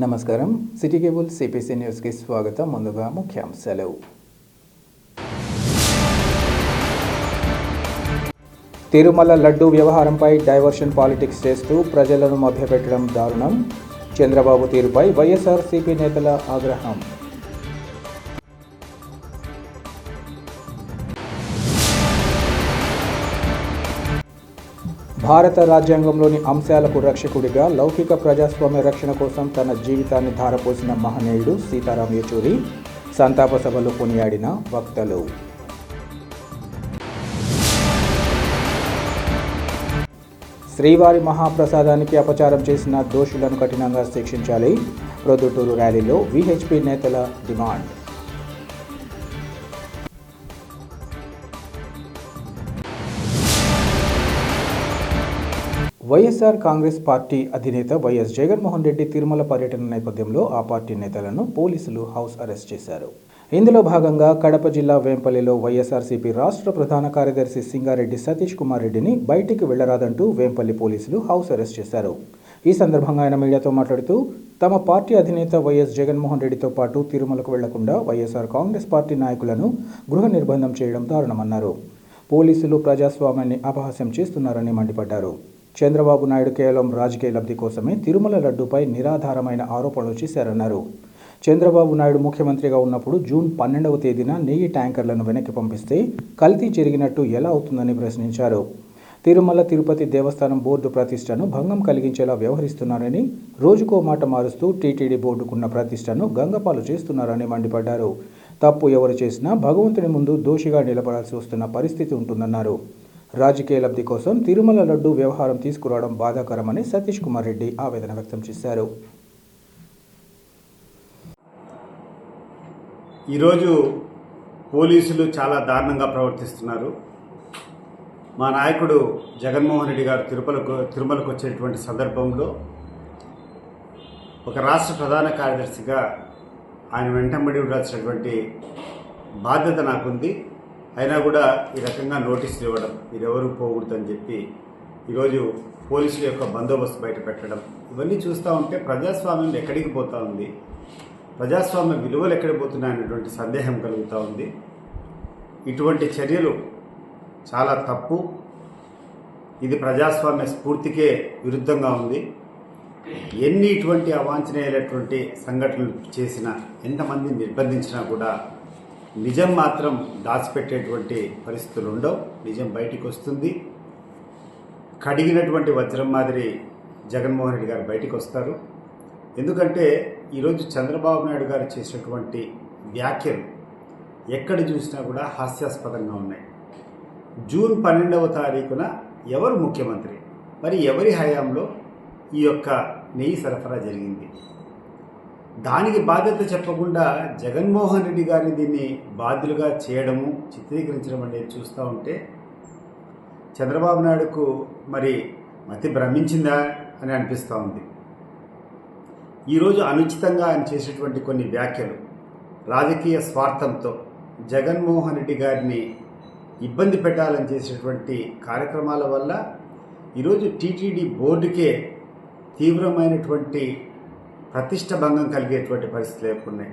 నమస్కారం. City cable CPC న్యూస్కి స్వాగతం. ముందుగా ముఖ్యాంశాలు. తిరుమల లడ్డూ వ్యవహారంపై డైవర్షన్ పాలిటిక్స్ చేస్తూ ప్రజలను మభ్యపెట్టడం దారుణం. చంద్రబాబు తీరుపై వైఎస్ఆర్సీపీ నేతల ఆగ్రహం. భారత రాజ్యాంగంలోని అంశాలకు రక్షకుడిగా లౌకిక ప్రజాస్వామ్య రక్షణ కోసం తన జీవితాన్ని ధారపోసిన మహనీయుడు సీతారాం యేచూరి. సంతాప సభలో కొనియాడిన వక్తలు. శ్రీవారి మహాప్రసాదానికి అపచారం చేసిన దోషులను కఠినంగా శిక్షించాలి. ప్రొద్దుటూరు ర్యాలీలో విహెచ్పి నేతల డిమాండ్. వైఎస్ఆర్ కాంగ్రెస్ పార్టీ అధినేత వైఎస్ జగన్మోహన్ రెడ్డి తిరుమల పర్యటన నేపథ్యంలో ఆ పార్టీ నేతలను పోలీసులు హౌస్ అరెస్ట్ చేశారు. ఇందులో భాగంగా కడప జిల్లా వేంపల్లిలో వైఎస్ఆర్సీపీ రాష్ట్ర ప్రధాన కార్యదర్శి సింగారెడ్డి సతీష్ కుమార్ రెడ్డిని బయటికి వెళ్లరాదంటూ వేంపల్లి పోలీసులు హౌస్ అరెస్ట్ చేశారు. ఈ సందర్భంగా ఆయన మీడియాతో మాట్లాడుతూ తమ పార్టీ అధినేత వైఎస్ జగన్మోహన్ రెడ్డితో పాటు తిరుమలకు వెళ్లకుండా వైఎస్ఆర్ కాంగ్రెస్ పార్టీ నాయకులను గృహ నిర్బంధం చేయడం దారుణమన్నారు. పోలీసులు ప్రజాస్వామ్యాన్ని అపహాస్యం చేస్తున్నారని మండిపడ్డారు. చంద్రబాబు నాయుడు కేవలం రాజకీయ లబ్ధి కోసమే తిరుమల లడ్డూపై నిరాధారమైన ఆరోపణలు చేశారన్నారు. చంద్రబాబు నాయుడు ముఖ్యమంత్రిగా ఉన్నప్పుడు జూన్ 12వ తేదీన నెయ్యి ట్యాంకర్లను వెనక్కి పంపిస్తే కల్తీ జరిగినట్టు ఎలా అవుతుందని ప్రశ్నించారు. తిరుమల తిరుపతి దేవస్థానం బోర్డు ప్రతిష్టను భంగం కలిగించేలా వ్యవహరిస్తున్నారని, రోజుకో మాట మారుస్తూ టీటీడీ బోర్డుకున్న ప్రతిష్టను గంగపాలు చేస్తున్నారని మండిపడ్డారు. తప్పు ఎవరు చేసినా భగవంతుని ముందు దోషిగా నిలబడాల్సి వస్తున్న పరిస్థితి ఉంటుందన్నారు. రాజకీయ లబ్ధి కోసం తిరుమల లడ్డూ వ్యవహారం తీసుకురావడం బాధాకరమని సతీష్ కుమార్ రెడ్డి ఆవేదన వ్యక్తం చేశారు. ఈరోజు పోలీసులు చాలా దారుణంగా ప్రవర్తిస్తున్నారు. మా నాయకుడు జగన్మోహన్ రెడ్డి గారు తిరుమలకు వచ్చేటువంటి సందర్భంలో ఒక రాష్ట్ర ప్రధాన కార్యదర్శిగా ఆయన వెంటబడి ఉండాల్సినటువంటి బాధ్యత నాకుంది. అయినా కూడా ఈ రకంగా నోటీసులు ఇవ్వడం, మీరెవరు పోకూడదని చెప్పి ఈరోజు పోలీసుల యొక్క బందోబస్తు బయట పెట్టడం, ఇవన్నీ చూస్తూ ఉంటే ప్రజాస్వామ్యం ఎక్కడికి పోతూ ఉంది, ప్రజాస్వామ్య విలువలు ఎక్కడికి పోతున్నాయనేటువంటి సందేహం కలుగుతూ ఉంది. ఇటువంటి చర్యలు చాలా తప్పు. ఇది ప్రజాస్వామ్య స్ఫూర్తికే విరుద్ధంగా ఉంది. ఎన్ని ఇటువంటి అవాంఛనీయమైనటువంటి సంఘటనలు చేసినా, ఎంతమంది నిర్బంధించినా కూడా నిజం మాత్రం దాచిపెట్టేటువంటి పరిస్థితులు ఉండవు. నిజం బయటికి వస్తుంది. కడిగినటువంటి వజ్రం మాదిరి జగన్మోహన్ రెడ్డి గారు బయటికి వస్తారు. ఎందుకంటే ఈరోజు చంద్రబాబు నాయుడు గారు చేసినటువంటి వ్యాఖ్యలు ఎక్కడ చూసినా కూడా హాస్యాస్పదంగా ఉన్నాయి. జూన్ 12వ తారీఖున ఎవరు ముఖ్యమంత్రి, మరి ఎవరి హయాంలో ఈ యొక్క నెయ్యి సరఫరా జరిగింది, దానికి బాధ్యత చెప్పకుండా జగన్మోహన్ రెడ్డి గారిని దీన్ని బాధ్యులుగా చేయడము, చిత్రీకరించడం అనేది చూస్తూ ఉంటే చంద్రబాబు నాయుడుకు మరి మతి భ్రమించిందా అని అనిపిస్తూ ఉంది. ఈరోజు అనుచితంగా ఆయన చేసేటువంటి కొన్ని వ్యాఖ్యలు రాజకీయ స్వార్థంతో జగన్మోహన్ రెడ్డి గారిని ఇబ్బంది పెట్టాలని చేసేటువంటి కార్యక్రమాల వల్ల ఈరోజు టీటీడీ బోర్డుకే తీవ్రమైనటువంటి ప్రతిష్ట భంగం కలిగేటువంటి పరిస్థితులు ఏర్పడినాయి.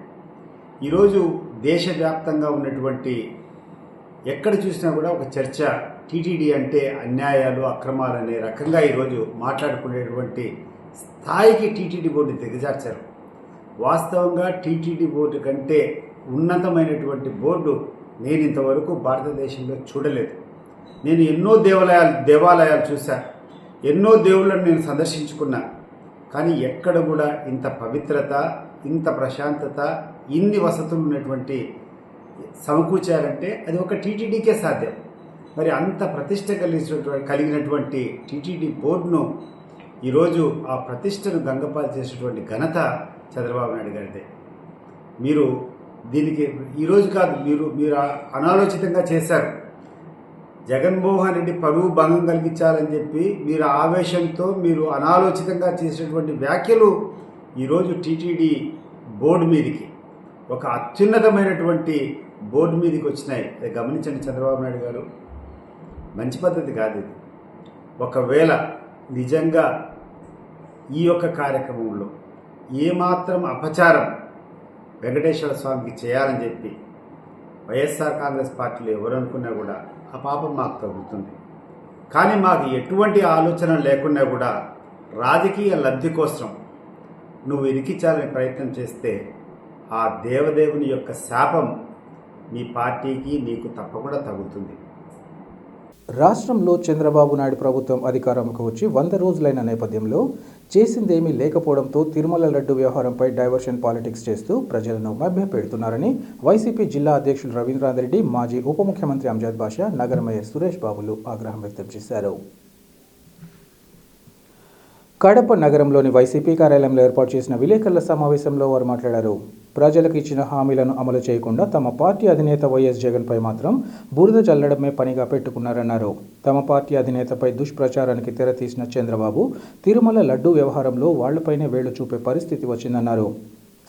ఈరోజు దేశవ్యాప్తంగా ఉన్నటువంటి ఎక్కడ చూసినా కూడా ఒక చర్చ, టీటీడీ అంటే అన్యాయాలు, అక్రమాలు అనే రకంగా ఈరోజు మాట్లాడుకునేటువంటి స్థాయికి టీటీడీ బోర్డు దిగజార్చారు. వాస్తవంగా టీటీడీ బోర్డు కంటే ఉన్నతమైనటువంటి బోర్డు నేను ఇంతవరకు భారతదేశంలో చూడలేదు. నేను ఎన్నో దేవాలయాలు చూశాను, ఎన్నో దేవుళ్ళను నేను సందర్శించుకున్నా. కానీ ఎక్కడ కూడా ఇంత పవిత్రత, ఇంత ప్రశాంతత, ఇన్ని వసతులు ఉన్నటువంటి సమకూర్చారంటే అది ఒక టీటీడీకే సాధ్యం. మరి అంత ప్రతిష్ట కలిగినటువంటి టీటీడీ బోర్డును ఈరోజు ఆ ప్రతిష్టను గంగపాలు చేసేటువంటి ఘనత చంద్రబాబు నాయుడు గారిదే. మీరు దీనికి ఈరోజు కాదు, మీరు అనాలోచితంగా చేశారు. జగన్మోహన్ రెడ్డి పరువు భంగం కలిగించాలని చెప్పి మీరు ఆవేశంతో మీరు అనాలోచితంగా చేసినటువంటి వ్యాఖ్యలు ఈరోజు టీటీడీ బోర్డు మీదకి, ఒక అత్యున్నతమైనటువంటి బోర్డు మీదకి వచ్చినాయి. అది గమనించండి చంద్రబాబు నాయుడు గారు. మంచి పద్ధతి కాదు ఇది. ఒకవేళ నిజంగా ఈ యొక్క కార్యక్రమంలో ఏమాత్రం అపచారం వెంకటేశ్వర స్వామికి చేయాలని చెప్పి వైఎస్ఆర్ కాంగ్రెస్ పార్టీలో ఎవరు అనుకున్నా కూడా ఆ పాపం మాకు తగ్గుతుంది. కానీ మాకు ఎటువంటి ఆలోచన లేకున్నా కూడా రాజకీయ లబ్ధి కోసం నువ్వు ఇరికించాలని ప్రయత్నం చేస్తే ఆ దేవదేవుని యొక్క శాపం మీ పార్టీకి నీకు తప్పకుండా తగులుతుంది. రాష్ట్రంలో చంద్రబాబు నాయుడు ప్రభుత్వం అధికారంలోకి వచ్చి 100 రోజులైన నేపథ్యంలో చేసిందేమీ లేకపోవడంతో తిరుమల లడ్డు వ్యవహారంపై డైవర్షన్ పాలిటిక్స్ చేస్తూ ప్రజలను మభ్యపెడుతున్నారని వైసీపీ జిల్లా అధ్యక్షులు రవీంద్రనాథ్ రెడ్డి, మాజీ ఉప ముఖ్యమంత్రి అంజద్ బాషా, నగర మేయర్ సురేష్ బాబులు ఆగ్రహం వ్యక్తం చేశారు. కడప నగరంలోని వైసీపీ కార్యాలయంలో ఏర్పాటు చేసిన విలేకరుల సమావేశంలో వారు మాట్లాడారు. ప్రజలకు ఇచ్చిన హామీలను అమలు చేయకుండా తమ పార్టీ అధినేత వైఎస్ జగన్పై మాత్రం బురద చల్లడమే పనిగా పెట్టుకున్నారన్నారు. తమ పార్టీ అధినేతపై దుష్ప్రచారానికి తెరతీసిన చంద్రబాబు తిరుమల లడ్డూ వ్యవహారంలో వాళ్లపైనే వేళ్లు చూపే పరిస్థితి వచ్చిందన్నారు.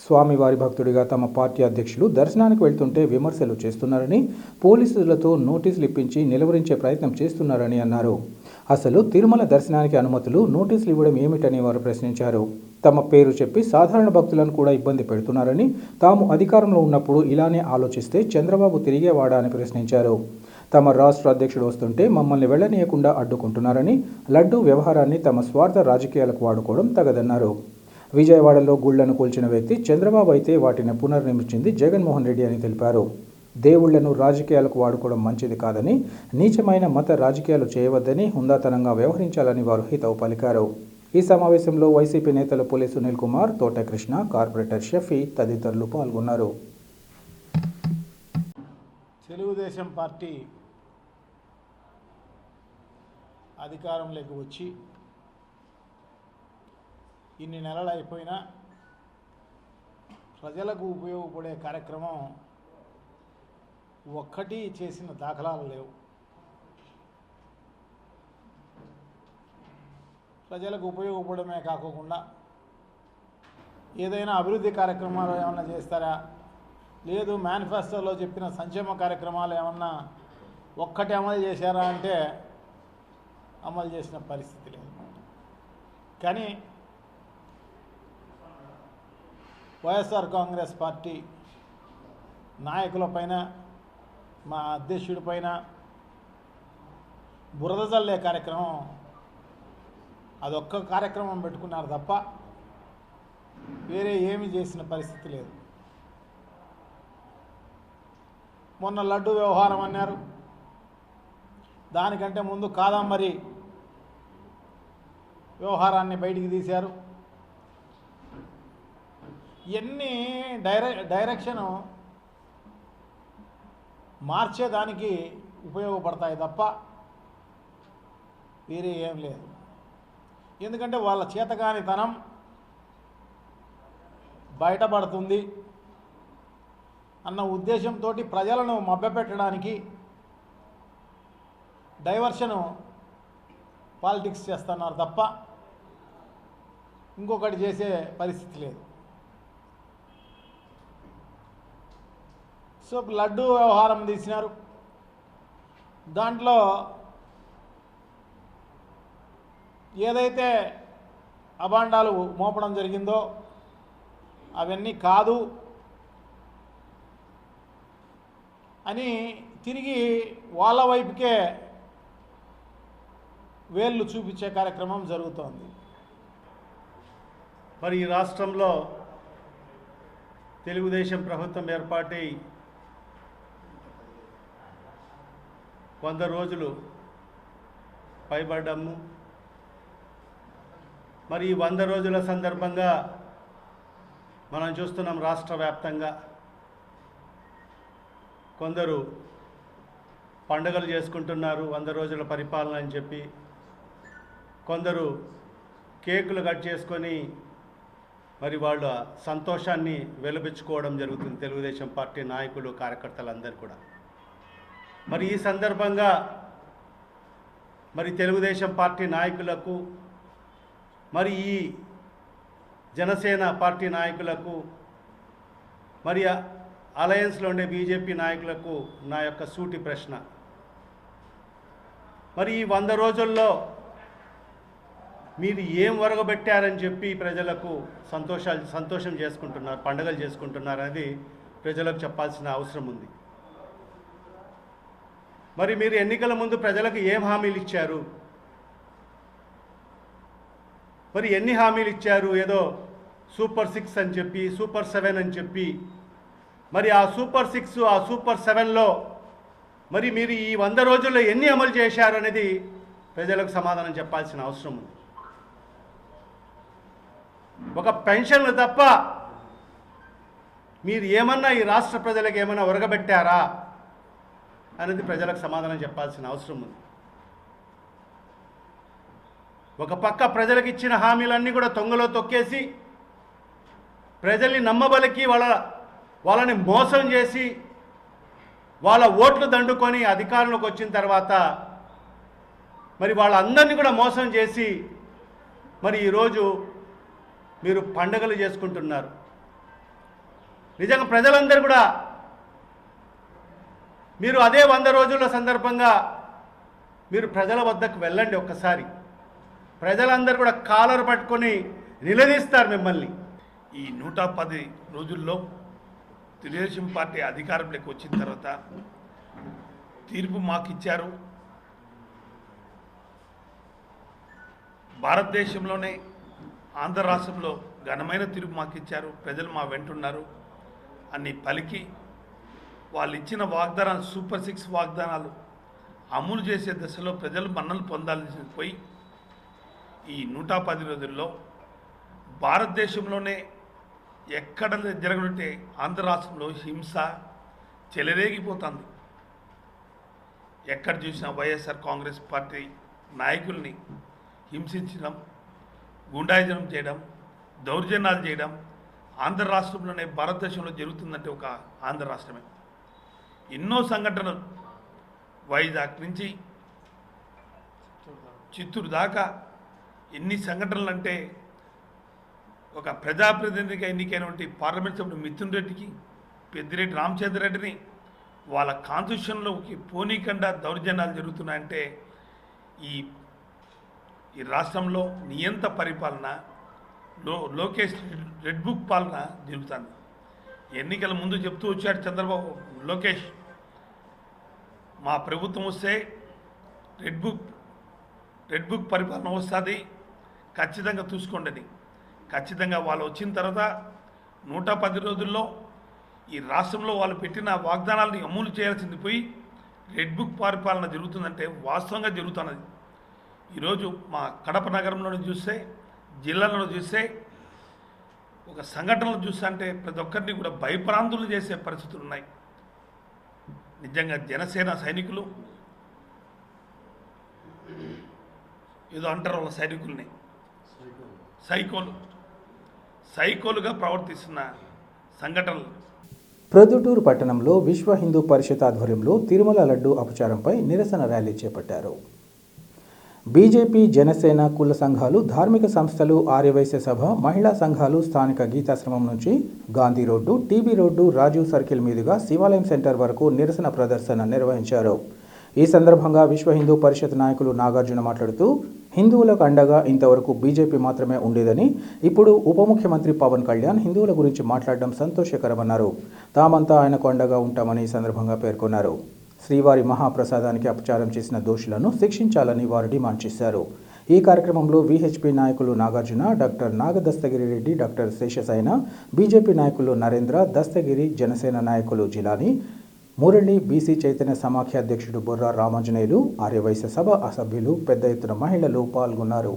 స్వామివారి భక్తుడిగా తమ పార్టీ అధ్యక్షులు దర్శనానికి వెళ్తుంటే విమర్శలు చేస్తున్నారని, పోలీసులతో నోటీసులు ఇప్పించి నిలువరించే ప్రయత్నం చేస్తున్నారని అన్నారు. అసలు తిరుమల దర్శనానికి అనుమతులు, నోటీసులు ఇవ్వడం ఏమిటని వారు ప్రశ్నించారు. తమ పేరు చెప్పి సాధారణ భక్తులను కూడా ఇబ్బంది పెడుతున్నారని, తాము అధికారంలో ఉన్నప్పుడు ఇలానే ఆలోచిస్తే చంద్రబాబు తిరిగేవాడా అని ప్రశ్నించారు. తమ రాష్ట్ర అధ్యక్షుడు వస్తుంటే మమ్మల్ని వెళ్లనీయకుండా అడ్డుకుంటున్నారని, లడ్డూ వ్యవహారాన్ని తమ స్వార్థ రాజకీయాలకు వాడుకోవడం తగదన్నారు. విజయవాడలో గుళ్లను కూల్చిన వ్యక్తి చంద్రబాబు అయితే వాటిని పునర్నిర్మించింది జగన్మోహన్ రెడ్డి అని తెలిపారు. దేవుళ్లను రాజకీయాలకు వాడుకోవడం మంచిది కాదని, నీచమైన మత రాజకీయాలు చేయవద్దని, హుందాతనంగా వ్యవహరించాలని వారు హితవు పలికారు. ఈ సమావేశంలో వైసీపీ నేతలు పులి సునీల్ కుమార్, తోట కృష్ణ, కార్పొరేటర్ షఫీ తదితరులు పాల్గొన్నారు. తెలుగుదేశం పార్టీ అధికారంలోకి వచ్చి ఇన్ని నెలలు అయిపోయినా ప్రజలకు ఉపయోగపడే కార్యక్రమం ఒక్కటి చేసిన దాఖలాలు లేవు. ప్రజలకు ఉపయోగపడమే కాకుండా ఏదైనా అభివృద్ధి కార్యక్రమాలు ఏమన్నా చేస్తారా, లేదు మేనిఫెస్టోలో చెప్పిన సంక్షేమ కార్యక్రమాలు ఏమన్నా ఒక్కటి అమలు చేశారా అంటే అమలు చేసిన పరిస్థితి లేదు. కానీ వైఎస్ఆర్ కాంగ్రెస్ పార్టీ నాయకులపైన, మా అధ్యక్షుడిపైన బురద జల్లే కార్యక్రమం అదొక్క కార్యక్రమం పెట్టుకున్నారు తప్ప వేరే ఏమీ చేసిన పరిస్థితి లేదు. మొన్న లడ్డు వ్యవహారం అన్నారు, దానికంటే ముందు కాదంబరి వ్యవహారాన్ని బయటికి తీశారు. ఇవన్నీ డైరెక్షను మార్చేదానికి ఉపయోగపడతాయి తప్ప వేరే ఏం లేదు. ఎందుకంటే వాళ్ళ చేతకానితనం బయటపడుతుంది అన్న ఉద్దేశంతో ప్రజలను మభ్యపెట్టడానికి డైవర్షను పాలిటిక్స్ చేస్తున్నారు తప్ప ఇంకొకటి చేసే పరిస్థితి లేదు. సో లడ్డు వ్యవహారం తీసినారు, దాంట్లో ఏదైతే అభాండాలు మోపడం జరిగిందో అవన్నీ కాదు అని తిరిగి వాళ్ళ వైపుకే వేళ్ళు చూపించే కార్యక్రమం జరుగుతోంది. మరి ఈ రాష్ట్రంలో తెలుగుదేశం ప్రభుత్వం ఏర్పాటై 100 రోజులు పైబడ్డాము. మరి ఈ 100 రోజుల సందర్భంగా మనం చూస్తున్నాం రాష్ట్ర వ్యాప్తంగా కొందరు పండుగలు చేసుకుంటున్నారు 100 రోజుల పరిపాలన అని చెప్పి, కొందరు కేకులు కట్ చేసుకొని మరి వాళ్ళ సంతోషాన్ని వెలుబుచ్చుకోవడం జరుగుతుంది తెలుగుదేశం పార్టీ నాయకులు, కార్యకర్తలందరూ కూడా. మరి ఈ సందర్భంగా మరి తెలుగుదేశం పార్టీ నాయకులకు, మరి ఈ జనసేన పార్టీ నాయకులకు, మరి అలయన్స్లో ఉండే బీజేపీ నాయకులకు నా యొక్క సూటి ప్రశ్న, మరి ఈ 100 రోజుల్లో మీరు ఏం ఒరగబెట్టారని చెప్పి ప్రజలకు సంతోషం చేసుకుంటున్నారు, పండుగలు చేసుకుంటున్నారు అనేది ప్రజలకు చెప్పాల్సిన అవసరం ఉంది. మరి మీరు ఎన్నికల ముందు ప్రజలకు ఏం హామీలు ఇచ్చారు? మరి ఎన్ని హామీలు ఇచ్చారు? ఏదో సూపర్ 6 అని చెప్పి, సూపర్ 7 అని చెప్పి, మరి ఆ సూపర్ 6 ఆ సూపర్ 7లో మరి మీరు ఈ 100 రోజుల్లో ఎన్ని అమలు చేశారు అనేది ప్రజలకు సమాధానం చెప్పాల్సిన అవసరం ఉంది. ఒక పెన్షన్లు తప్ప మీరు ఏమన్నా ఈ రాష్ట్ర ప్రజలకు ఏమన్నా ఒరగబెట్టారా అనేది ప్రజలకు సమాధానం చెప్పాల్సిన అవసరం ఉంది. ఒక పక్క ప్రజలకు ఇచ్చిన హామీలన్నీ కూడా తొంగలో తొక్కేసి ప్రజల్ని నమ్మబలికి వాళ్ళని మోసం చేసి వాళ్ళ ఓట్లు దండుకొని అధికారంలోకి వచ్చిన తర్వాత మరి వాళ్ళందరినీ కూడా మోసం చేసి మరి ఈరోజు మీరు పండుగలు చేసుకుంటున్నారు. నిజంగా ప్రజలందరూ కూడా మీరు అదే 100 రోజుల సందర్భంగా మీరు ప్రజల వద్దకు వెళ్ళండి. ఒక్కసారి ప్రజలందరూ కూడా కాలర్ పట్టుకొని నిలదీస్తారు మిమ్మల్ని. ఈ 110 రోజుల్లో తెలుగుదేశం పార్టీ అధికారంలోకి వచ్చిన తర్వాత తీర్పు మాకు ఇచ్చారు. భారతదేశంలోనే ఆంధ్ర రాష్ట్రంలో ఘనమైన తీర్పు మాకు ఇచ్చారు, ప్రజలు మా వెంటున్నారు అని పలికి వాళ్ళు ఇచ్చిన వాగ్దానాలు సూపర్ 6 వాగ్దానాలు అమలు చేసే దశలో ప్రజలు మన్నలు పొందాల్సి పోయి ఈ 110 రోజుల్లో భారతదేశంలోనే ఎక్కడ జరగనుంటే ఆంధ్ర రాష్ట్రంలో హింస చెలరేగిపోతుంది. ఎక్కడ చూసినా వైఎస్ఆర్ కాంగ్రెస్ పార్టీ నాయకుల్ని హింసించడం, గుండాయిజనం చేయడం, దౌర్జన్యాలు చేయడం ఆంధ్ర రాష్ట్రంలోనే భారతదేశంలో జరుగుతుందంటే ఒక ఆంధ్ర రాష్ట్రమే. ఎన్నో సంఘటనలు వైజాగ్ నుంచి చిత్తూరు దాకా ఎన్ని సంఘటనలు అంటే ఒక ప్రజాప్రతినిధిగా ఎన్నికైనటువంటి పార్లమెంట్ సభ్యుడు మిథున్ రెడ్డికి, పెద్దిరెడ్డి రామచంద్రరెడ్డిని వాళ్ళ కాన్స్టిట్యూషన్లోకి పోనీకుండా దౌర్జన్యాలు జరుగుతున్నాయంటే ఈ రాష్ట్రంలో నియంత పరిపాలన, లోకేష్ రెడ్ బుక్ పాలన జరుగుతుంది. ఎన్నికల ముందు చెప్తూ వచ్చాడు చంద్రబాబు లోకేష్, మా ప్రభుత్వం వస్తే రెడ్ బుక్ పరిపాలన వస్తుంది, ఖచ్చితంగా చూసుకోండి. ఖచ్చితంగా వాళ్ళు వచ్చిన తర్వాత 110 రోజుల్లో ఈ రాష్ట్రంలో వాళ్ళు పెట్టిన వాగ్దానాలని అమలు చేయాల్సింది పోయి రెడ్ బుక్ పరిపాలన జరుగుతుందంటే వాస్తవంగా జరుగుతున్నది. ఈరోజు మా కడప నగరంలో చూస్తే, జిల్లాలో చూస్తే, ఒక సంఘటనలు చూస్తే అంటే ప్రతి ఒక్కరిని కూడా భయప్రాంతులు చేసే పరిస్థితులు ఉన్నాయి. నిజంగా జనసేన సైనికులు ఏదో అంటారు వాళ్ళ సైనికుల్ని సైకోలుగా ప్రవర్తిస్తున్న సంఘటనలు. ప్రొద్దుటూరు పట్టణంలో విశ్వ హిందూ పరిషత్ ఆధ్వర్యంలో తిరుమల లడ్డు అపచారంపై నిరసన ర్యాలీ చేపట్టారు. బీజేపీ, జనసేన, కుల సంఘాలు, ధార్మిక సంస్థలు, ఆర్యవైశ్య సభ, మహిళా సంఘాలు స్థానిక గీతాశ్రమం నుంచి Gandhi road, TB road, Rajiv circle మీదుగా శివాలయం సెంటర్ వరకు నిరసన ప్రదర్శన నిర్వహించారు. ఈ సందర్భంగా విశ్వ హిందూ పరిషత్ నాయకులు నాగార్జున మాట్లాడుతూ, హిందువులకు అండగా ఇంతవరకు బీజేపీ మాత్రమే ఉండేదని, ఇప్పుడు ఉప ముఖ్యమంత్రి పవన్ కళ్యాణ్ హిందువుల గురించి మాట్లాడడం సంతోషకరమన్నారు. తామంతా ఆయనకు అండగా ఉంటామని ఈ సందర్భంగా పేర్కొన్నారు. శ్రీవారి మహాప్రసాదానికి అపచారం చేసిన దోషులను శిక్షించాలని వారు డిమాండ్ చేశారు. ఈ కార్యక్రమంలో విహెచ్పి నాయకులు Nagarjuna, doctor Nagadastagiri Reddy, doctor Seshasaina, BJP నాయకులు నరేంద్ర, దస్తగిరి, జనసేన నాయకులు జిలాని, మురళి, బీసీ చైతన్య సమాఖ్య అధ్యక్షుడు బొర్రా రామాంజనేయులు, ఆర్యవైశ్య సభ సభ్యులు, పెద్ద ఎత్తున మహిళలు పాల్గొన్నారు.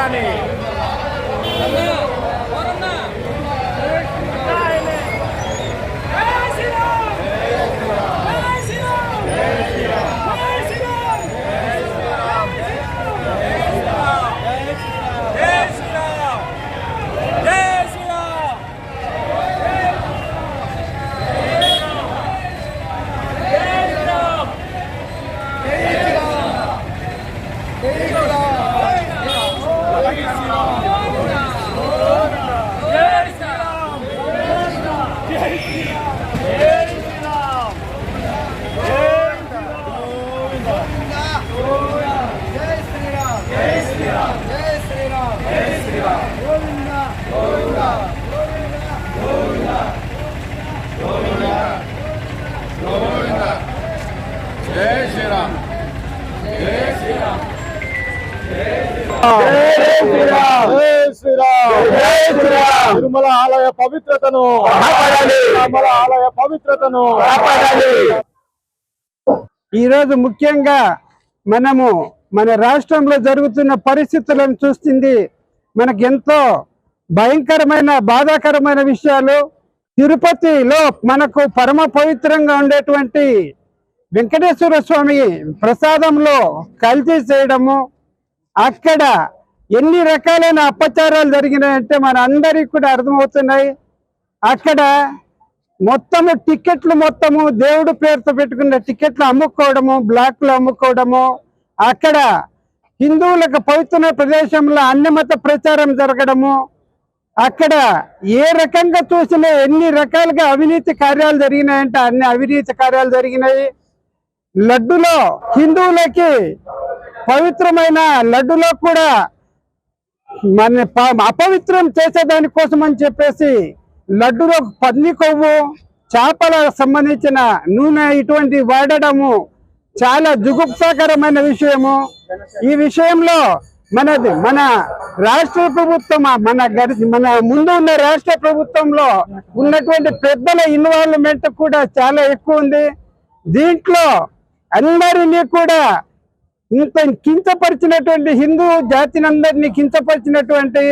రాని తిరుమల ఆలయ పవిత్రతను తిరుమల ఆలయ పవిత్రతను ఈరోజు ముఖ్యంగా మనము మన రాష్ట్రంలో జరుగుతున్న పరిస్థితులను చూస్తుంది మనకు ఎంతో భయంకరమైన బాధాకరమైన విషయాలు. తిరుపతిలో మనకు పరమ పవిత్రంగా ఉండేటువంటి వెంకటేశ్వర స్వామి ప్రసాదంలో కల్తీ చేయడము, అక్కడ ఎన్ని రకాలైన అపచారాలు జరిగినాయంటే మన అందరికి కూడా అర్థమవుతున్నాయి. అక్కడ మొత్తము టికెట్లు మొత్తము దేవుడు పేరుతో పెట్టుకున్న టికెట్లు అమ్ముకోవడము, బ్లాక్లో అమ్ముకోవడము, అక్కడ హిందువులకు పవిత్ర ప్రదేశంలో అన్యమత ప్రచారం జరగడము, అక్కడ ఏ రకంగా చూసినా ఎన్ని రకాలుగా అవినీతి కార్యాలు జరిగినాయంటే అన్ని అవినీతి కార్యాలు జరిగినాయి. లడ్డులో హిందువులకి పవిత్రమైన లడ్డులో కూడా మన అపవిత్రం చేసేదాని కోసం అని చెప్పేసి లడ్డులో పంది కొవ్వు, చేపలకు సంబంధించిన నూనె ఇటువంటి వాడడము చాలా జుగుప్సాకరమైన విషయము. ఈ విషయంలో మన రాష్ట్ర ప్రభుత్వం మన ముందు ఉన్న రాష్ట్ర ప్రభుత్వంలో ఉన్నటువంటి పెద్దల ఇన్వాల్వ్మెంట్ కూడా చాలా ఎక్కువ ఉంది. దీంట్లో అందరినీ కూడా ఇంత కించపరిచినటువంటి హిందూ జాతిని అందరినీ కించపరిచినటువంటి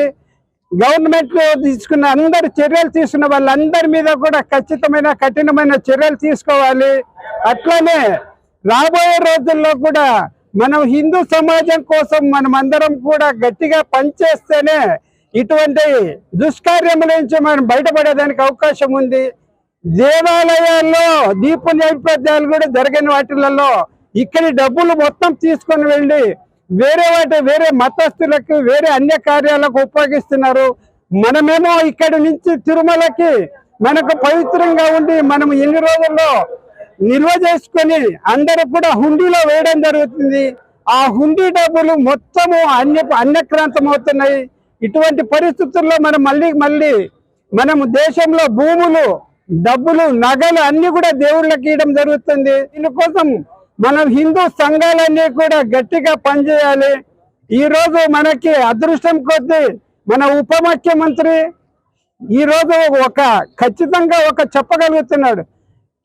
గవర్నమెంట్ లో తీసుకున్న అందరు చర్యలు తీసుకున్న వాళ్ళందరి మీద కూడా ఖచ్చితమైన కఠినమైన చర్యలు తీసుకోవాలి. అట్లానే రాబోయే రోజుల్లో కూడా మనం హిందూ సమాజం కోసం మనం అందరం కూడా గట్టిగా పనిచేస్తేనే ఇటువంటి దుష్కార్యముల నుంచి మనం బయటపడేదానికి అవకాశం ఉంది. దేవాలయాల్లో దీప నైవేద్యాలు కూడా జరిగిన వాటిలలో ఇక్కడి డబ్బులు మొత్తం తీసుకొని వెళ్ళి వేరే మతస్థులకు వేరే అన్య కార్యాలకు ఉపయోగిస్తున్నారు. మనమేమో ఇక్కడి నుంచి తిరుమలకి మనకు పవిత్రంగా ఉండి మనం ఎన్ని రోజుల్లో నిల్వ చేసుకొని అందరూ కూడా హుండీలో వేయడం జరుగుతుంది. ఆ హుండీ డబ్బులు మొత్తము అన్యక్రాంతం అవుతున్నాయి. ఇటువంటి పరిస్థితుల్లో మనం మళ్ళీ మనము దేశంలో భూములు, డబ్బులు, నగలు అన్ని కూడా దేవుళ్ళకి ఇవ్వడం జరుగుతుంది. దీనికోసం మనం హిందూ సంఘాలన్నీ కూడా గట్టిగా పనిచేయాలి. ఈ రోజు మనకి అదృష్టం కొద్దీ మన ఉప ముఖ్యమంత్రి ఈరోజు ఖచ్చితంగా చెప్పగలుగుతున్నాడు,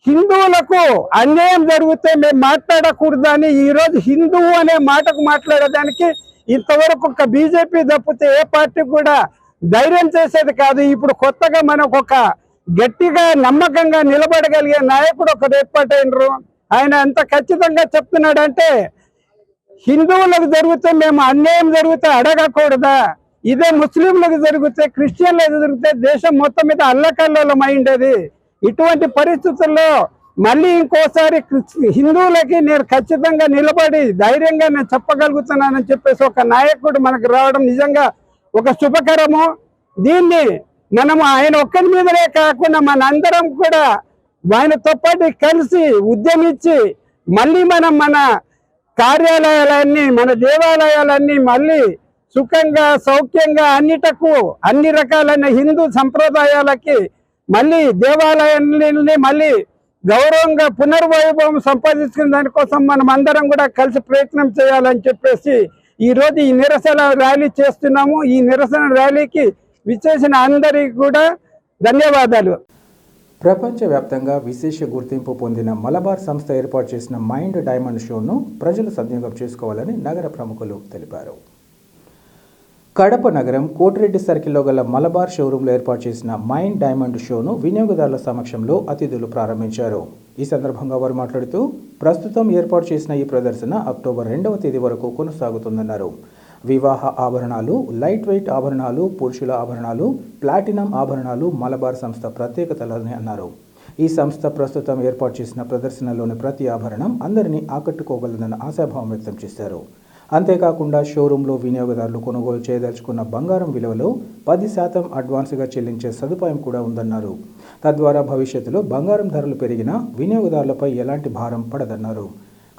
హిందువులకు అన్యాయం జరిగితే మేము మాట్లాడకూడదని. ఈరోజు హిందువు అనే మాటకు మాట్లాడడానికి ఇంతవరకు ఒక బీజేపీ తప్పితే ఏ పార్టీ కూడా ధైర్యం చేసేది కాదు. ఇప్పుడు కొత్తగా మనకు గట్టిగా నమ్మకంగా నిలబడగలిగే నాయకుడు ఒకరు ఏర్పాటైనరు. ఆయన ఎంత ఖచ్చితంగా చెప్తున్నాడంటే, హిందువులకు జరిగితే మేము అన్యాయం జరిగితే అడగకూడదా, ఇదే ముస్లింలకు జరిగితే, క్రిస్టియన్లకు జరిగితే దేశం మొత్తం మీద అల్లకల్లోలం అయిండేది. ఇటువంటి పరిస్థితుల్లో మళ్ళీ ఇంకోసారి హిందువులకి నేను ఖచ్చితంగా నిలబడి ధైర్యంగా నేను చెప్పగలుగుతున్నానని చెప్పేసి ఒక నాయకుడు మనకు రావడం నిజంగా ఒక శుభకరము. దీన్ని మనము ఆయన ఒక్కరి మీదనే కాకుండా మనందరం కూడా ఆయనతో పాటు కలిసి ఉద్యమించి మళ్ళీ మన కార్యాలయాలన్నీ, మన దేవాలయాలన్నీ మళ్ళీ సుఖంగా సౌఖ్యంగా అన్ని రకాలైన హిందూ సంప్రదాయాలకి మళ్ళీ దేవాలయాన్ని మళ్ళీ గౌరవంగా పునర్వైభవం సంపాదించుకునే దానికోసం మనం అందరం కూడా కలిసి ప్రయత్నం చేయాలని చెప్పేసి ఈరోజు ఈ నిరసన ర్యాలీ చేస్తున్నాము. ఈ నిరసన ర్యాలీకి విచ్చేసిన అందరికీ కూడా ధన్యవాదాలు. ప్రపంచవ్యాప్తంగా విశేష గుర్తింపు పొందిన మలబార్ సంస్థ ఏర్పాటు చేసిన మైండ్ డైమండ్ షోను ప్రజలు సద్వినియోగం చేసుకోవాలని నగర ప్రముఖులు తెలిపారు. కడప నగరం కోటిరెడ్డి సర్కిల్లో గల మలబార్ షోరూంలో ఏర్పాటు చేసిన మైండ్ డైమండ్ షోను వినియోగదారుల సమక్షంలో అతిథులు ప్రారంభించారు. ఈ సందర్భంగా వారు మాట్లాడుతూ ప్రస్తుతం ఏర్పాటు చేసిన ఈ ప్రదర్శన అక్టోబర్ 2వ తేదీ వరకు కొనసాగుతుందన్నారు. వివాహ ఆభరణాలు, లైట్ వెయిట్ ఆభరణాలు, పురుషుల ఆభరణాలు, ప్లాటినం ఆభరణాలు మలబార్ సంస్థ ప్రత్యేకతలని అన్నారు. ఈ సంస్థ ప్రస్తుతం ఏర్పాటు చేసిన ప్రదర్శనలోని ప్రతి ఆభరణం అందరినీ ఆకట్టుకోగలదన్న ఆశాభావం వ్యక్తం చేశారు. అంతేకాకుండా షోరూంలో వినియోగదారులు కొనుగోలు చేయదలుచుకున్న బంగారం విలువలో 10% అడ్వాన్స్గా చెల్లించే సదుపాయం కూడా ఉందన్నారు. తద్వారా భవిష్యత్తులో బంగారం ధరలు పెరిగినా వినియోగదారులపై ఎలాంటి భారం పడదన్నారు.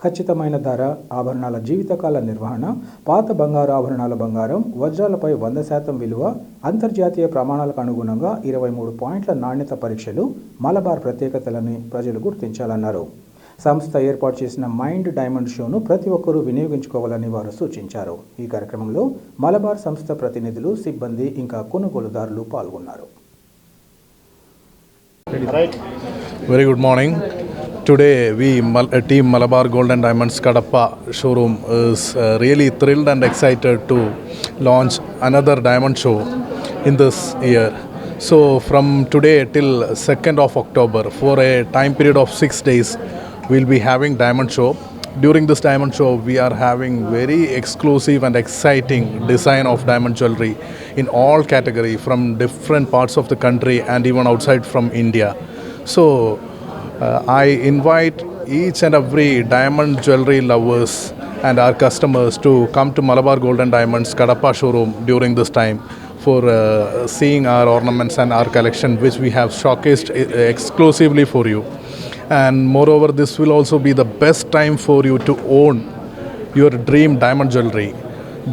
ఖచ్చితమైన ధర, ఆభరణాల జీవితకాల నిర్వహణ, పాత బంగారు ఆభరణాల బంగారం, వజ్రాలపై 100% విలువ, అంతర్జాతీయ ప్రమాణాలకు అనుగుణంగా 23 పాయింట్ల నాణ్యత పరీక్షలు మలబార్ ప్రత్యేకతలని ప్రజలు గుర్తించాలన్నారు. సంస్థ ఏర్పాటు చేసిన మైండ్ డైమండ్ షోను ప్రతి ఒక్కరూ వినియోగించుకోవాలని వారు సూచించారు. ఈ కార్యక్రమంలో మలబార్ సంస్థ ప్రతినిధులు, సిబ్బంది ఇంకా కొనుగోలుదారులు పాల్గొన్నారు. Very good morning. Today team Malabar Gold and Diamonds Kadapa showroom is really thrilled and excited to launch another diamond show in this year. So from today till 2nd of October, for a time period of 6 days, we'll be having diamond show. During this diamond show, we are having very exclusive and exciting design of diamond jewelry in all category from different parts of the country and even outside from India. So I invite each and every diamond jewelry lovers and our customers to come to Malabar Gold and Diamonds Kadapa showroom during this time for seeing our ornaments and our collection, which we have showcased exclusively for you. And moreover, this will also be the best time for you to own your dream diamond jewelry,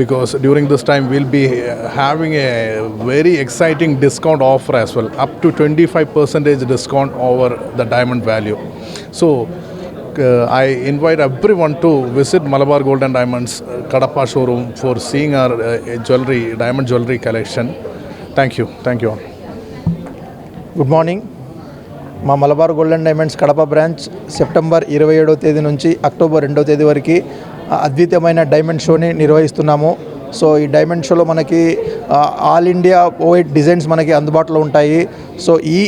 because during this time we'll be having a very exciting discount offer as well, up to 25% discount over the diamond value. So I invite everyone to visit Malabar Gold and Diamonds Kadapa showroom for seeing our diamond jewelry collection. Thank you all. Good morning. మా Malabar Gold and Diamonds Kadapa branch September 27వ తేదీ నుంచి October 2వ తేదీ వరకు అద్వితీయమైన diamond షోని నిర్వహిస్తున్నాము. So ఈ డైమండ్ షోలో మనకి ఆల్ ఇండియా ఓవైడ్ డిజైన్స్ మనకి అందుబాటులో ఉంటాయి. సో ఈ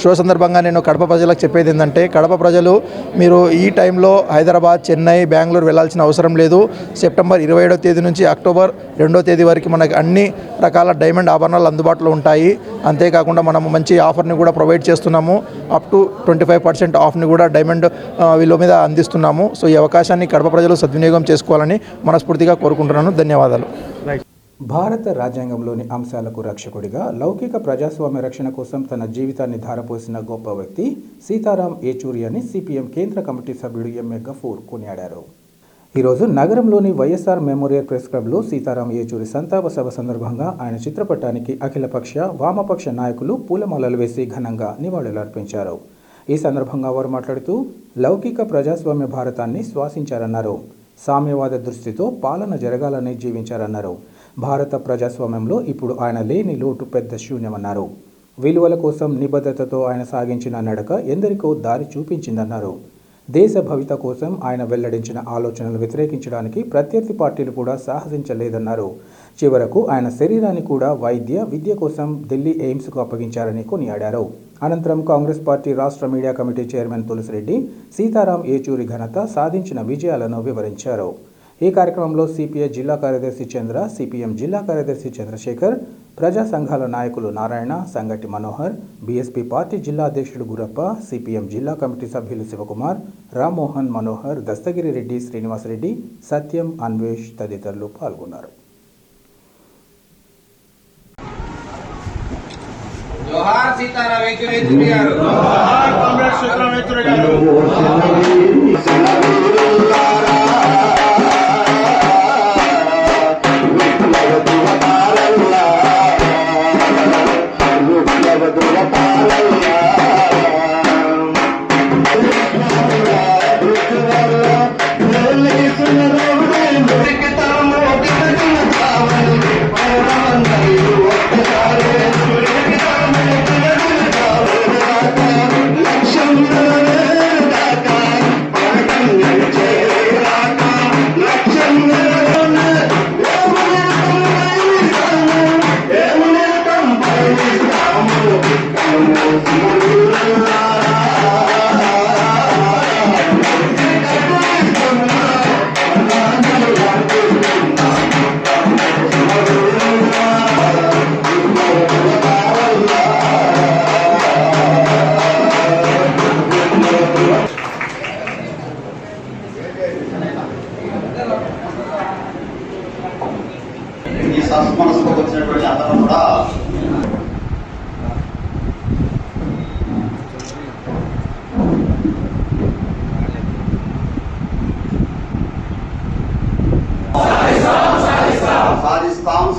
షో సందర్భంగా నేను కడప ప్రజలకు చెప్పేది ఏంటంటే, కడప ప్రజలు మీరు ఈ టైంలో హైదరాబాద్, చెన్నై, బెంగళూరు వెళ్ళాల్సిన అవసరం లేదు. సెప్టెంబర్ 27వ తేదీ నుంచి అక్టోబర్ 2వ తేదీ వరకు మనకి అన్ని రకాల డైమండ్ ఆభరణాలు అందుబాటులో ఉంటాయి. అంతేకాకుండా మనము మంచి ఆఫర్ని కూడా ప్రొవైడ్ చేస్తున్నాము. అప్ టు 25% ఆఫ్ని కూడా డైమండ్ విలువ మీద అందిస్తున్నాము. సో ఈ అవకాశాన్ని కడప ప్రజలు సద్వినియోగం చేసుకోవాలని మనస్ఫూర్తిగా కోరుకుంటున్నాను. ధన్యవాదాలు. భారత రాజ్యాంగంలోని అంశాలకు రక్షకుడిగా లౌకిక ప్రజాస్వామ్య రక్షణ కోసం తన జీవితాన్ని ధారపోసిన గొప్ప వ్యక్తి సీతారాం ఏచూరి అని సిపిఎం కేంద్ర కమిటీ సభ్యుడు ఎంఏ గఫూర్ కొనియాడారు. ఈరోజు నగరంలోని వైఎస్ఆర్ మెమోరియల్ ప్రెస్ క్లబ్లో సీతారాం ఏచూరి సంతాప సభ సందర్భంగా ఆయన చిత్రపటానికి అఖిలపక్ష, వామపక్ష నాయకులు పూలమాలలు వేసి ఘనంగా నివాళులర్పించారు. ఈ సందర్భంగా వారు మాట్లాడుతూ లౌకిక ప్రజాస్వామ్య భారతాన్ని శ్వాసించారన్నారు. సామ్యవాద దృష్టితో పాలన జరగాలని జీవించారన్నారు. భారత ప్రజాస్వామ్యంలో ఇప్పుడు ఆయన లేని లోటు పెద్ద శూన్యమన్నారు. విలువల కోసం నిబద్ధతతో ఆయన సాగించిన నడక ఎందరికో దారి చూపించిందన్నారు. దేశ భవిత కోసం ఆయన వెల్లడించిన ఆలోచనలు వ్యతిరేకించడానికి ప్రత్యర్థి పార్టీలు కూడా సాహసించలేదన్నారు. చివరకు ఆయన శరీరాన్ని కూడా వైద్య, విద్య కోసం ఢిల్లీ ఎయిమ్స్కు అప్పగించారని కొనియాడారు. అనంతరం కాంగ్రెస్ పార్టీ రాష్ట్ర media committee chairman Tulasireddy Sitaram Yechury ఘనత, సాధించిన విజయాలను వివరించారు. ఈ కార్యక్రమంలో సిపిఐ జిల్లా కార్యదర్శి చంద్ర, సిపిఎం జిల్లా కార్యదర్శి చంద్రశేఖర్, ప్రజా సంఘాల నాయకులు నారాయణ, సంగటి మనోహర్, బీఎస్పీ పార్టీ జిల్లా అధ్యక్షుడు గురప్ప, సిపిఎం జిల్లా కమిటీ సభ్యులు శివకుమార్, రామ్మోహన్ మనోహర్, దస్తగిరి రెడ్డి, శ్రీనివాసరెడ్డి, సత్యం, అన్వేష్ తదితరులు పాల్గొన్నారు. జోహార్ సీతారాం ఏచూరి గారు. జోహార్ కామ్రేడ్ సీతారాం ఏచూరి గారు. లక్ష్యం సత్మనసుకు వచ్చినటువంటి అందరం కూడా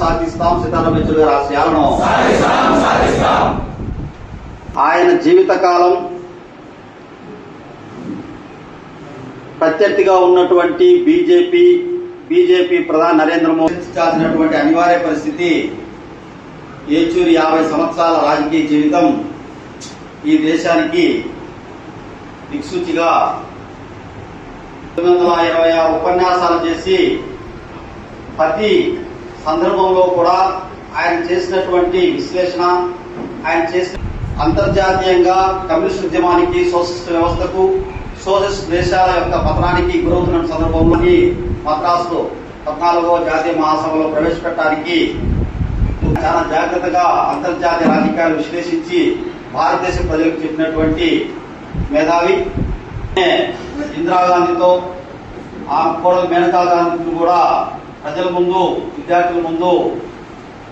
సాధిస్తాం సీతారాం యేచూరి గారి ఆశయాలను ఆయన జీవితకాలం ప్రత్యర్థిగా ఉన్నటువంటి బీజేపీ ప్రధాని నరేంద్ర మోదీ చాల్సినటువంటి అనివార్య పరిస్థితి. యేచూరి 50 సంవత్సరాల రాజకీయ జీవితం ఈ దేశానికి దిక్సూచిగా 926 ఉపన్యాసాలు చేసి ప్రతి సందర్భంలో కూడా ఆయన చేసినటువంటి విశ్లేషణ, ఆయన చేసిన అంతర్జాతీయంగా కమ్యూనిస్ట్ ఉద్యమానికి, సోషలిస్ట్ వ్యవస్థకు, సోషలిస్ట్ దేశాల యొక్క పతనానికి గురవుతున్న సందర్భంలో మద్రాసులో 14వ జాతీయ మహాసభలో ప్రవేశపెట్టడానికి చాలా జాగ్రత్తగా అంతర్జాతీయ రాజకీయాలు విశ్లేషించి భారతదేశ ప్రజలకు చెప్పినటువంటి మేధావి. ఇందిరాగాంధీతో ఆ కోడలు మేనకా గాంధీని కూడా ప్రజల ముందు, విద్యార్థుల ముందు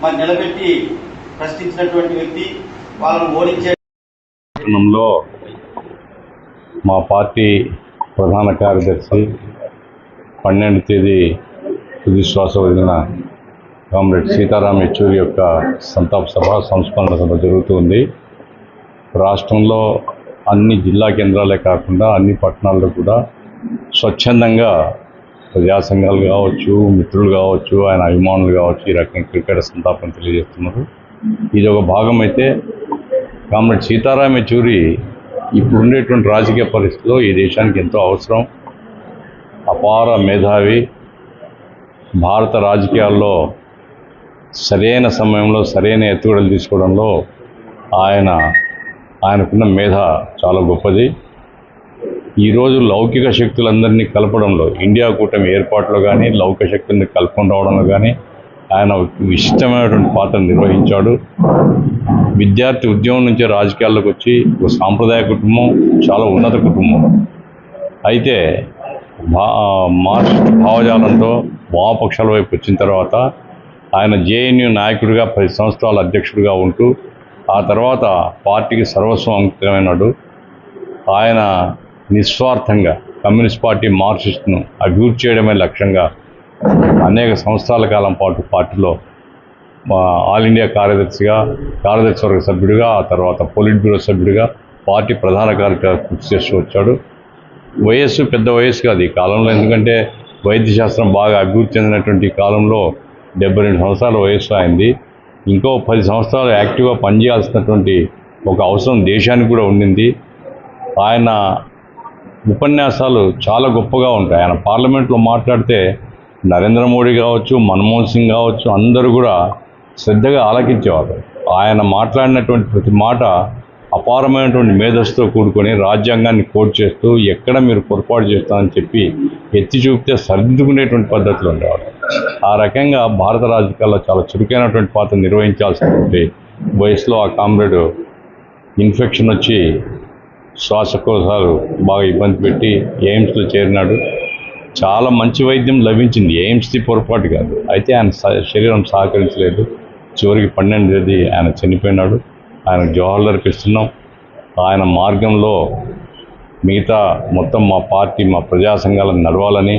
మరి నిలబెట్టి ప్రశ్నించినటువంటి వ్యక్తి. వాళ్ళను ఓడించే మా పార్టీ ప్రధాన కార్యదర్శి 12వ తేదీ తుది శ్వాస వదిలిన కామ్రేడ్ సీతారాం యేచూరి యొక్క సంతాప సభ, సంస్మరణ సభ జరుగుతుంది. రాష్ట్రంలో అన్ని జిల్లా కేంద్రాలే కాకుండా అన్ని పట్టణాల్లో కూడా స్వచ్ఛందంగా ప్రజా సంఘాలు కావచ్చు, మిత్రులు కావచ్చు, ఆయన అభిమానులు కావచ్చు, ఈ రకంగా క్రికెట్ సంతాపం తెలియజేస్తున్నారు. ఇది ఒక భాగం అయితే, కామ్రేడ్ సీతారాం యేచూరి ఇప్పుడు ఉండేటువంటి రాజకీయ పరిస్థితుల్లో ఈ దేశానికి ఎంతో అవసరం. అపార మేధావి, భారత రాజకీయాల్లో సరైన సమయంలో సరైన ఎత్తుగడలు తీసుకోవడంలో ఆయనకున్న మేధ చాలా గొప్పది. ఈరోజు లౌకిక శక్తులందరినీ కలపడంలో, ఇండియా కూటమి ఏర్పాటులో కానీ, లౌకిక శక్తుల్ని కలుపుకొని రావడంలో కానీ ఆయన విశిష్టమైనటువంటి పాత్ర నిర్వహించాడు. విద్యార్థి ఉద్యమం నుంచి రాజకీయాల్లోకి వచ్చి ఒక సాంప్రదాయ కుటుంబం, చాలా ఉన్నత కుటుంబం. అయితే మార్క్సిస్ట్ భావజాలంతో వామపక్షాల వైపు వచ్చిన తర్వాత ఆయన జేఎన్యూ నాయకుడిగా 10 సంవత్సరాల అధ్యక్షుడిగా ఉంటూ ఆ తర్వాత పార్టీకి సర్వస్వం అంకితమైనాడు. ఆయన నిస్వార్థంగా కమ్యూనిస్ట్ పార్టీ, మార్క్సిస్ట్ను అభివృద్ధి చేయడమే లక్ష్యంగా అనేక సంవత్సరాల కాలం పాటు పార్టీలో ఆల్ ఇండియా కార్యదర్శి సభ్యుడిగా, ఆ తర్వాత పొలిట్ బ్యూరో సభ్యుడిగా, పార్టీ ప్రధాన కార్యదర్శిగా కృషి చేస్తూ వచ్చాడు. వయస్సు పెద్ద వయస్సు కాదు ఈ కాలంలో, ఎందుకంటే వైద్యశాస్త్రం బాగా అభివృద్ధి చెందినటువంటి కాలంలో 72 సంవత్సరాల వయస్సు అయింది. ఇంకో 10 సంవత్సరాలు యాక్టివ్గా పనిచేయాల్సినటువంటి ఒక అవసరం దేశానికి కూడా ఉండింది. ఆయన ఉపన్యాసాలు చాలా గొప్పగా ఉంటాయి. ఆయన పార్లమెంట్లో మాట్లాడితే నరేంద్ర మోడీ కావచ్చు, మన్మోహన్ సింగ్ కావచ్చు, అందరూ కూడా శ్రద్ధగా ఆలకించేవారు. ఆయన మాట్లాడినటువంటి ప్రతి మాట అపారమైనటువంటి మేధస్సుతో కూడుకొని రాజ్యాంగాన్ని కోట్ చేస్తూ ఎక్కడ మీరు పొరపాటు చేస్తామని చెప్పి ఎత్తి చూపితే సరిదిద్దుకునేటువంటి పద్ధతులు ఉండేవారు. ఆ రకంగా భారత రాజకీయాల్లో చాలా చురుకైనటువంటి పాత్ర నిర్వహించాల్సినటువంటి వయసులో ఆ కామ్రేడ్ ఇన్ఫెక్షన్ వచ్చి శ్వాసకోశాలు బాగా ఇబ్బంది పెట్టి ఎయిమ్స్లో చేరినాడు. చాలా మంచి వైద్యం లభించింది, ఎయిమ్స్ది పొరపాటు కాదు. అయితే ఆయన శరీరం సహకరించలేదు. చివరికి 12వ తేదీ ఆయన చనిపోయినాడు. ఆయనకు జోహార్లు అర్పిస్తున్నాం. ఆయన మార్గంలో మిగతా మొత్తం మా పార్టీ, మా ప్రజా సంఘాలను నడవాలని,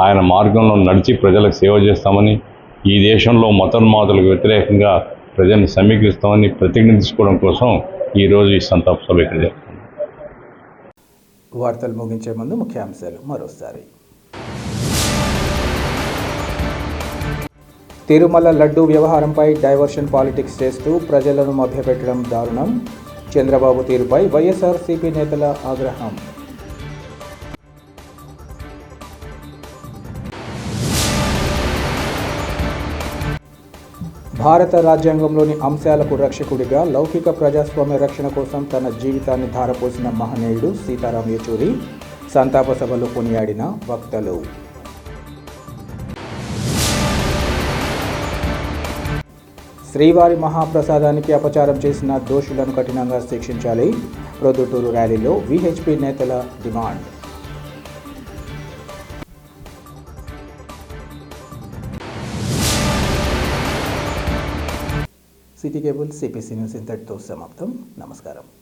ఆయన మార్గంలో నడిచి ప్రజలకు సేవ చేస్తామని, ఈ దేశంలో మతోన్మాదులకు వ్యతిరేకంగా ప్రజల్ని సమీకరిస్తామని ప్రతిజ్ఞ తీసుకోవడం కోసం ఈరోజు ఈ సంతాప సభ ఇక్కడ జరుగుతుంది. వార్తలు ముగించే ముందు ముఖ్యాంశాలు మరోసారి. తిరుమల లడ్డూ వ్యవహారంపై డైవర్షన్ పాలిటిక్స్ చేస్తూ ప్రజలను మభ్యపెట్టడం దారుణం. చంద్రబాబు తీరుపై వైఎస్ఆర్సీపీ నేతల ఆగ్రహం. భారత రాజ్యాంగంలోని అంశాలకు రక్షకుడిగా లౌకిక ప్రజాస్వామ్య రక్షణ కోసం తన జీవితాన్ని ధారపోసిన మహనీయుడు సీతారాం యేచూరి. సంతాప సభలో కొనియాడిన వక్తలు. శ్రీవారి మహాప్రసాదానికి అపచారం చేసిన దోషులను కఠినంగా శిక్షించాలి. ప్రొద్దుటూరు ర్యాలీలో వీహెచ్పీ నేతల demand. City cable CPC news ఇంతటితో సమాప్తం. నమస్కారం.